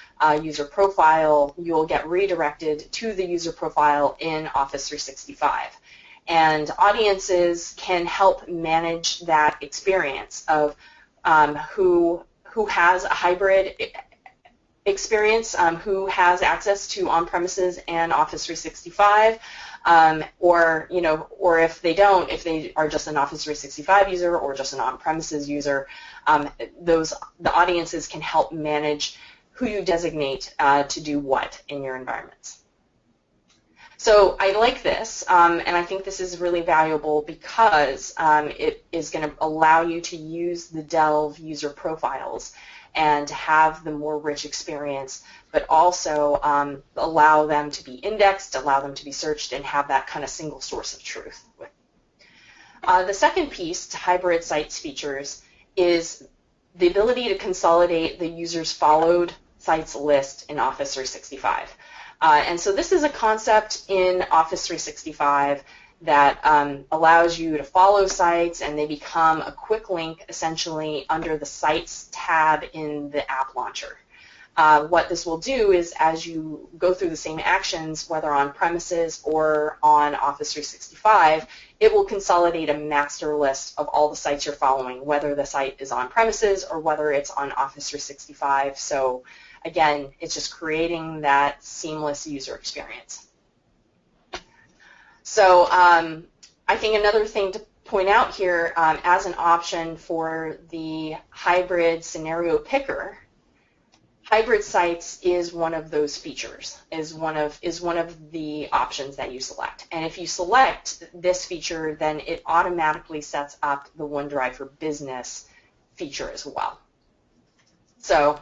user profile, you'll get redirected to the user profile in Office 365. And audiences can help manage that experience of who has a hybrid experience, who has access to on-premises and Office 365, or if they don't, if they are just an Office 365 user or just an on-premises user, the audiences can help manage who you designate to do what in your environments. So I like this, and I think this is really valuable because it is going to allow you to use the Delve user profiles and to have the more rich experience, but also allow them to be indexed, allow them to be searched, and have that kind of single source of truth. The second piece to hybrid sites features is the ability to consolidate the user's followed sites list in Office 365. And so this is a concept in Office 365 that allows you to follow sites, and they become a quick link essentially under the Sites tab in the app launcher. What this will do is, as you go through the same actions, whether on premises or on Office 365, it will consolidate a master list of all the sites you're following, whether the site is on premises or whether it's on Office 365. So again, it's just creating that seamless user experience. So I think another thing to point out here as an option for the hybrid scenario picker, hybrid sites is one of those features, is one of the options that you select. And if you select this feature, then it automatically sets up the OneDrive for Business feature as well. So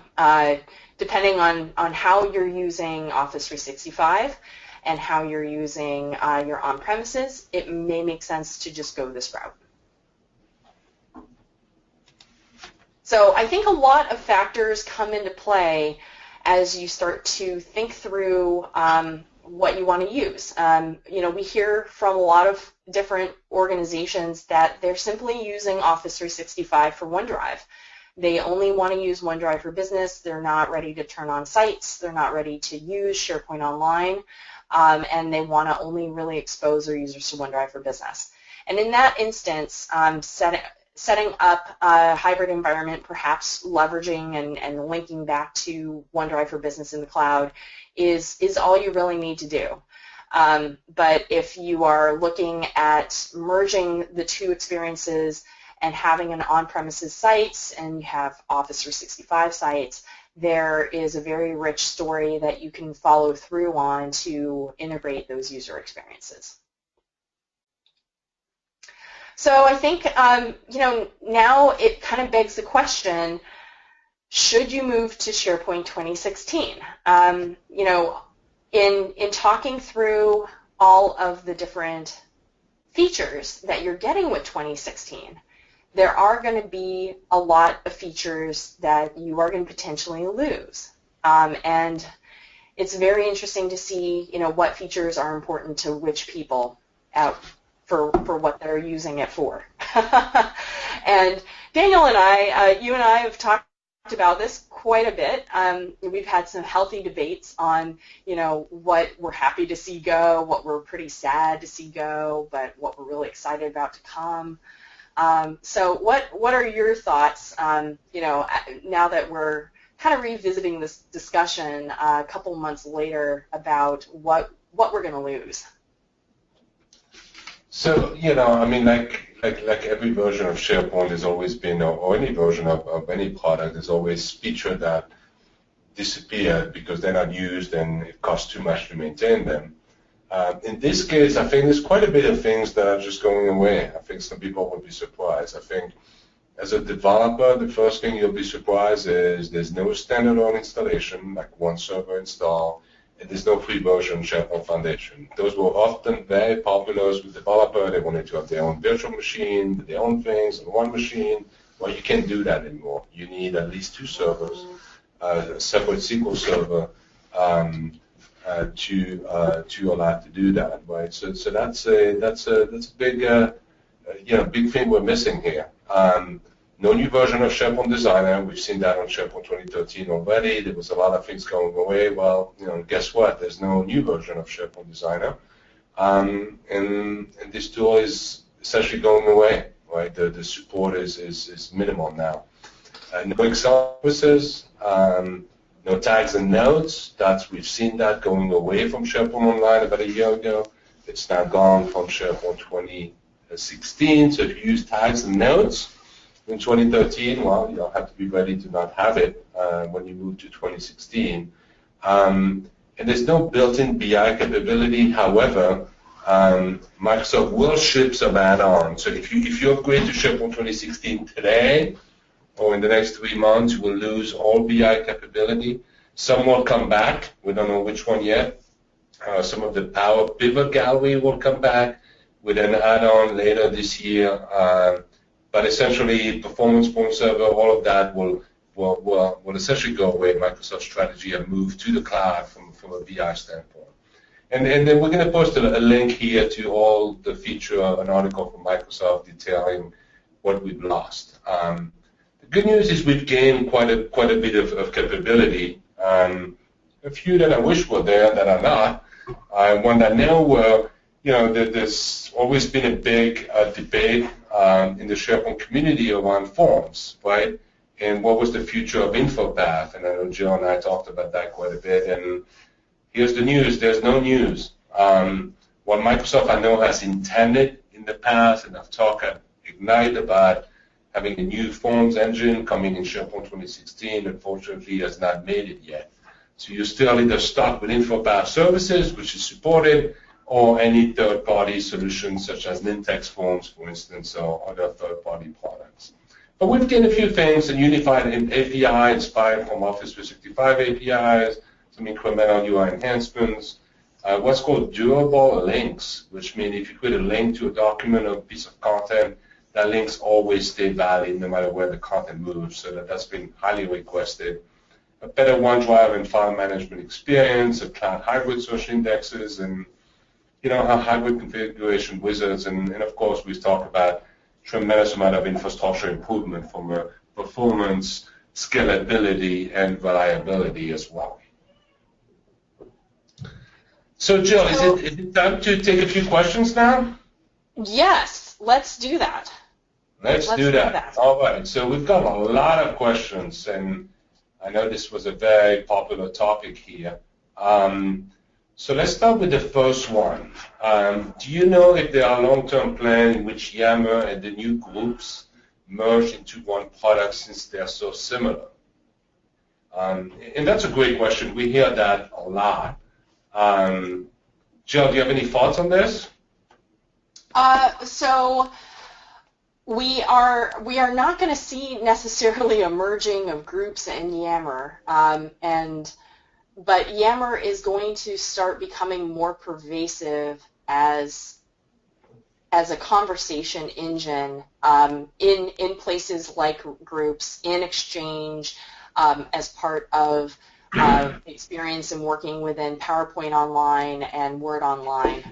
depending on how you're using Office 365 and how you're using your on-premises, it may make sense to just go this route. So I think a lot of factors come into play as you start to think through what you want to use. We hear from a lot of different organizations that they're simply using Office 365 for OneDrive. They only want to use OneDrive for Business. They're not ready to turn on sites. They're not ready to use SharePoint Online, and they want to only really expose their users to OneDrive for Business. And in that instance, setting up a hybrid environment, perhaps leveraging and linking back to OneDrive for Business in the cloud is all you really need to do. But if you are looking at merging the two experiences and having an on-premises sites and you have Office 365 sites, there is a very rich story that you can follow through on to integrate those user experiences. So I think, now it kind of begs the question, should you move to SharePoint 2016? In talking through all of the different features that you're getting with 2016, there are going to be a lot of features that you are going to potentially lose. And it's very interesting to see, what features are important to which people for what they're using it for. And Daniel and I, you and I have talked about this quite a bit. We've had some healthy debates on, what we're happy to see go, what we're pretty sad to see go, but what we're really excited about to come. So what are your thoughts, now that we're kind of revisiting this discussion a couple months later about what we're going to lose? So, like every version of SharePoint has always been, or any version of any product, there's always features that disappeared because they're not used and it costs too much to maintain them. In this case, I think there's quite a bit of things that are just going away. I think some people will be surprised. I think as a developer, the first thing you'll be surprised is there's no standalone installation, like one server install, and there's no free version SharePoint Foundation. Those were often very popular with developers. They wanted to have their own virtual machine, their own things on one machine. Well, you can't do that anymore. You need at least two servers, a separate SQL server to allow to do that, right? So that's a big big thing we're missing here. No new version of SharePoint Designer. We've seen that on SharePoint 2013 already. There was a lot of things going away. Well, guess what? There's no new version of SharePoint Designer, and this tool is essentially going away. Right? The support is minimal now. No Excel services, no tags and notes. We've seen that going away from SharePoint Online about a year ago. It's now gone from SharePoint 2016. So if you use tags and notes in 2013, well, you'll have to be ready to not have it when you move to 2016. And there's no built-in BI capability. However, Microsoft will ship some add-ons. So if you upgrade to SharePoint 2016 today or in the next 3 months, you will lose all BI capability. Some will come back. We don't know which one yet. Some of the Power Pivot Gallery will come back with an add-on later this year. But essentially, Performance Point Server, all of that will essentially go away. Microsoft's strategy and move to the cloud from a BI standpoint. And then we're going to post a link here to all the feature, an article from Microsoft detailing what we've lost. The good news is we've gained quite a bit of capability. A few that I wish were there that are not. One that now were, there's always been a big debate in the SharePoint community around forms, right? And what was the future of InfoPath? And I know Jill and I talked about that quite a bit. And here's the news. There's no news. What Microsoft, I know, has intended in the past, and I've talked at Ignite about having a new forms engine coming in SharePoint 2016, unfortunately has not made it yet. So you're still either stuck with InfoPath services, which is supported, or any third-party solutions such as Nintex Forms, for instance, or other third-party products. But we've done a few things, a unified API inspired from Office 365 APIs, some incremental UI enhancements, what's called durable links, which means if you put a link to a document or a piece of content, that links always stay valid no matter where the content moves, so that's been highly requested. A better OneDrive and file management experience, a cloud hybrid social indexes, and hybrid configuration wizards, and of course we've talked about tremendous amount of infrastructure improvement from a performance, scalability, and reliability as well. So Jill, is it time to take a few questions now? Yes, let's do that. Let's do that. All right, so we've got a lot of questions, and I know this was a very popular topic here. So let's start with the first one. Do you know if there are long-term plans in which Yammer and the new groups merge into one product since they're so similar? And that's a great question. We hear that a lot. Jill, do you have any thoughts on this? So we are not going to see necessarily a merging of groups in Yammer, but Yammer is going to start becoming more pervasive as a conversation engine in places like groups, in Exchange, as part of experience in working within PowerPoint Online and Word Online.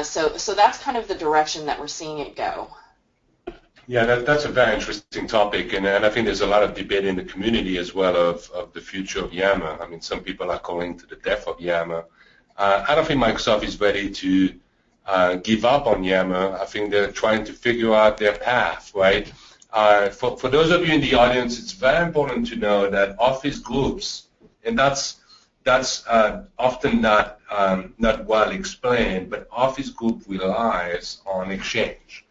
So that's kind of the direction that we're seeing it go. Yeah, that's a very interesting topic, and I think there's a lot of debate in the community as well of the future of Yammer. I mean, some people are calling to the death of Yammer. I don't think Microsoft is ready to give up on Yammer. I think they're trying to figure out their path, right? For those of you in the audience, it's very important to know that Office groups, and that's often not well explained, but Office group relies on Exchange.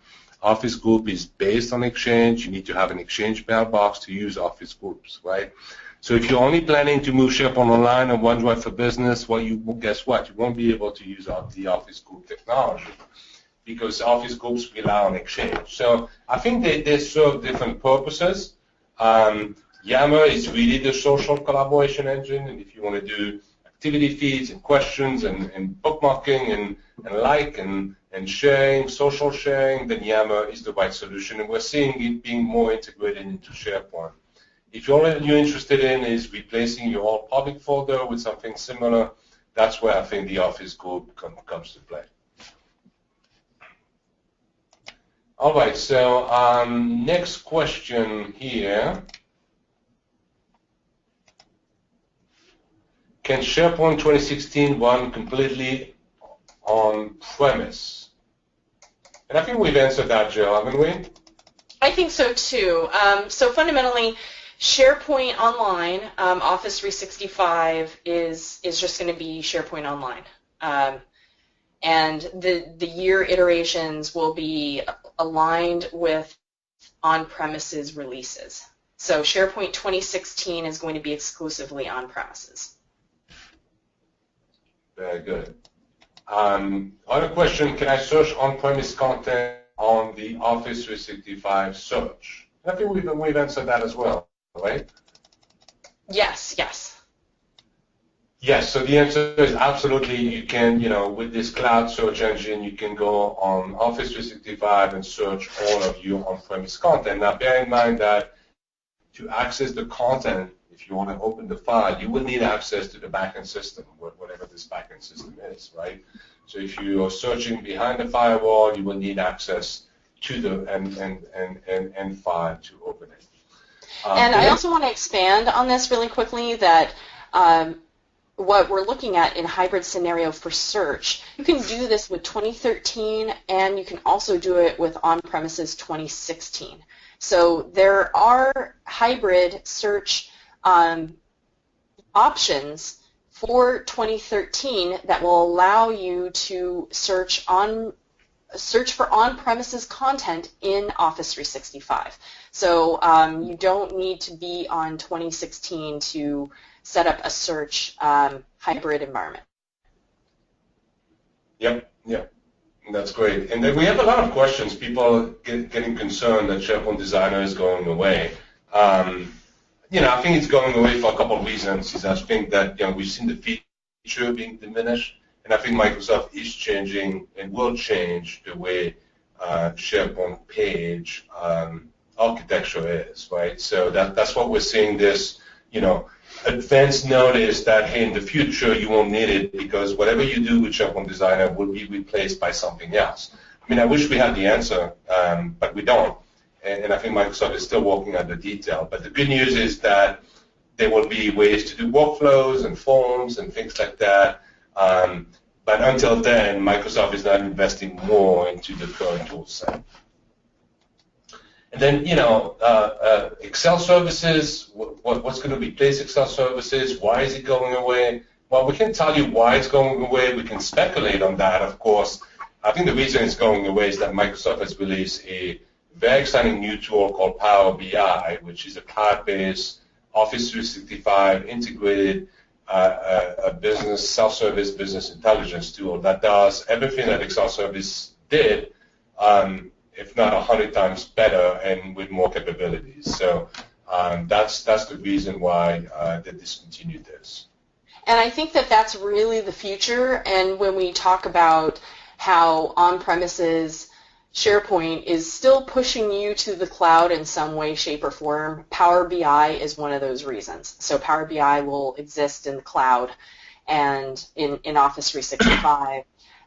Office group is based on Exchange. You need to have an Exchange mailbox to use Office groups, right? So if you're only planning to move SharePoint Online or OneDrive for Business, well, guess what? You won't be able to use the Office group technology because Office groups rely on Exchange. So I think they serve different purposes. Yammer is really the social collaboration engine, and if you want to do activity feeds and questions and bookmarking and sharing, social sharing, then Yammer is the right solution, and we're seeing it being more integrated into SharePoint. If all you're interested in is replacing your old public folder with something similar, that's where I think the Office group comes to play. All right, so next question here. Can SharePoint 2016 run completely on-premise? And I think we've answered that, Jill, haven't we? I think so, too. So fundamentally, SharePoint Online, Office 365, is just going to be SharePoint Online. And the year iterations will be aligned with on-premises releases. So SharePoint 2016 is going to be exclusively on-premises. Very good. Other question, can I search on-premise content on the Office 365 search? I think we've answered that as well, right? Yes, yes. Yes, so the answer is absolutely you can, with this cloud search engine, you can go on Office 365 and search all of your on-premise content. Now, bear in mind that to access the content, if you want to open the file, you will need access to the backend system, whatever this backend system is, right? So if you are searching behind the firewall, you will need access to the end file to open it. And I also want to expand on this really quickly that what we're looking at in hybrid scenario for search, you can do this with 2013 and you can also do it with on-premises 2016. So there are hybrid search options for 2013 that will allow you to search for on-premises content in Office 365. So you don't need to be on 2016 to set up a search hybrid environment. Yep. That's great. And then we have a lot of questions, people getting concerned that SharePoint Designer is going away. I think it's going away for a couple of reasons. I think that we've seen the feature being diminished, and I think Microsoft is changing and will change the way SharePoint page architecture is, right? So that's what we're seeing. This, advanced notice that, hey, in the future you won't need it because whatever you do with SharePoint Designer will be replaced by something else. I mean, I wish we had the answer, but we don't. And I think Microsoft is still working on the detail. But the good news is that there will be ways to do workflows and forms and things like that. But until then, Microsoft is not investing more into the current tool set. And then, Excel services, what's going to replace Excel services? Why is it going away? Well, we can tell you why it's going away. We can speculate on that, of course. I think the reason it's going away is that Microsoft has released a very exciting new tool called Power BI, which is a cloud-based Office 365 integrated business, self-service business intelligence tool that does everything that Excel service did, if not 100 times better and with more capabilities. So that's the reason why they discontinued this. And I think that that's really the future. And when we talk about how on-premises SharePoint is still pushing you to the cloud in some way, shape, or form, Power BI is one of those reasons. So Power BI will exist in the cloud and in Office 365.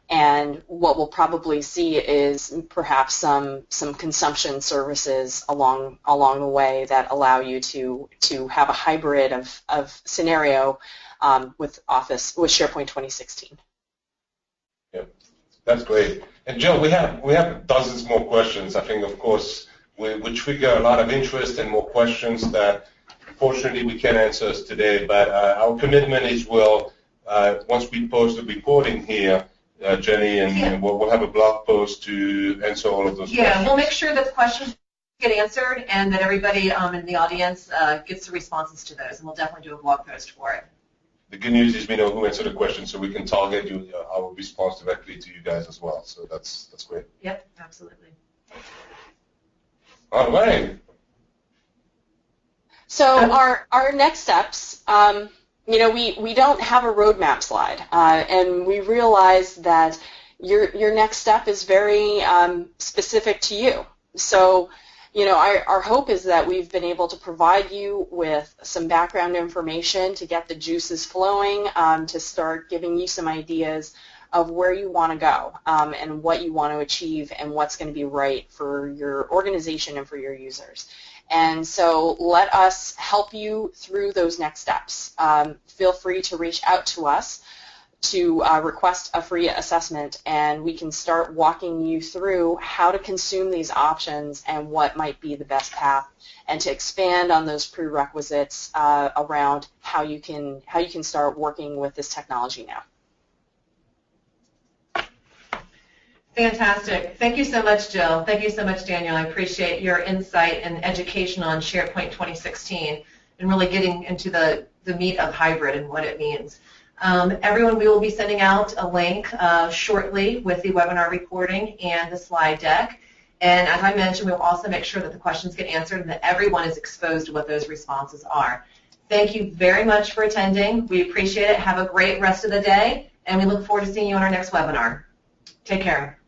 And what we'll probably see is perhaps some consumption services along the way that allow you to have a hybrid of scenario with SharePoint 2016. Yep, that's great. And Joe, we have dozens more questions. I think, of course, we trigger a lot of interest and more questions that, unfortunately, we can't answer today. But our commitment is once we post the recording here, Jenny, and we'll have a blog post to answer all of those questions. Yeah, we'll make sure that the questions get answered and that everybody in the audience gets the responses to those, and we'll definitely do a blog post for it. The good news is we know who answered the question, so we can target our response directly to you guys as well. So that's great. Yep, absolutely. All right. So our next steps. We don't have a roadmap slide, and we realize that your next step is very specific to you. So, our hope is that we've been able to provide you with some background information to get the juices flowing, to start giving you some ideas of where you want to go and what you want to achieve and what's going to be right for your organization and for your users. And so let us help you through those next steps. Feel free to reach out to us to request a free assessment, and we can start walking you through how to consume these options and what might be the best path, and to expand on those prerequisites around how you can start working with this technology now. Fantastic. Thank you so much, Jill. Thank you so much, Daniel. I appreciate your insight and education on SharePoint 2016 and really getting into the meat of hybrid and what it means. Everyone, we will be sending out a link shortly with the webinar recording and the slide deck. And as I mentioned, we'll also make sure that the questions get answered and that everyone is exposed to what those responses are. Thank you very much for attending. We appreciate it. Have a great rest of the day, and we look forward to seeing you on our next webinar. Take care.